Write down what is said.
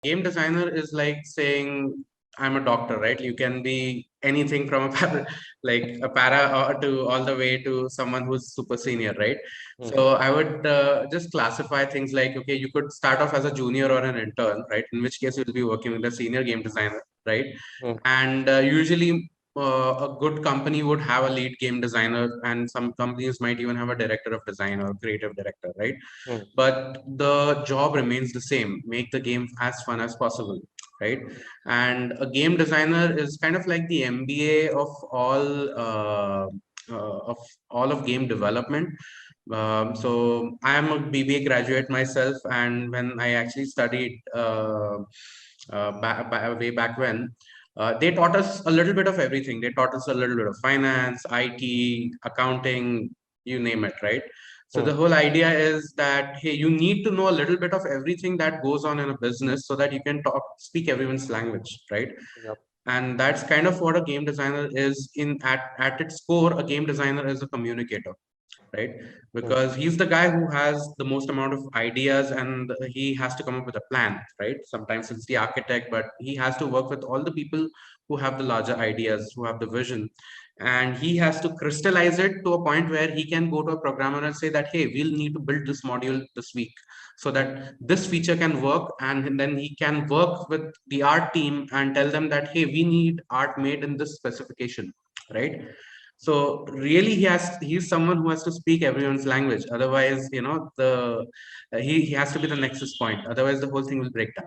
game designer is like saying I'm a doctor, right? You can be anything from a like a para to all the way to someone who's super senior, right? Mm. So I would just classify things like, okay, you could start off as a junior or an intern, right? In which case you'll be working with a senior game designer, right? Mm. And usually a good company would have a lead game designer, and some companies might even have a director of design or creative director, right? Mm. But the job remains the same, make the game as fun as possible, right? And a game designer is kind of like the MBA of all of game development. So I am a BBA graduate myself, and when I actually studied way back when, they taught us a little bit of everything. They taught us a little bit of finance, IT, accounting, you name it, right? So the Mm. whole idea is that, hey, you need to know a little bit of everything that goes on in a business so that you can speak everyone's language, right? Yep. And that's kind of what a game designer is. At its core, a game designer is a communicator, right? Mm. Because he's the guy who has the most amount of ideas, and he has to come up with a plan, right? Sometimes it's the architect, but he has to work with all the people who have the larger ideas, who have the vision, and he has to crystallize it to a point where he can go to a programmer and say that, hey, we'll need to build this module this week so that this feature can work. And then he can work with the art team and tell them that, hey, we need art made in this specification, right? So really, he's someone who has to speak everyone's language. Otherwise, he has to be the nexus point. Otherwise, the whole thing will break down.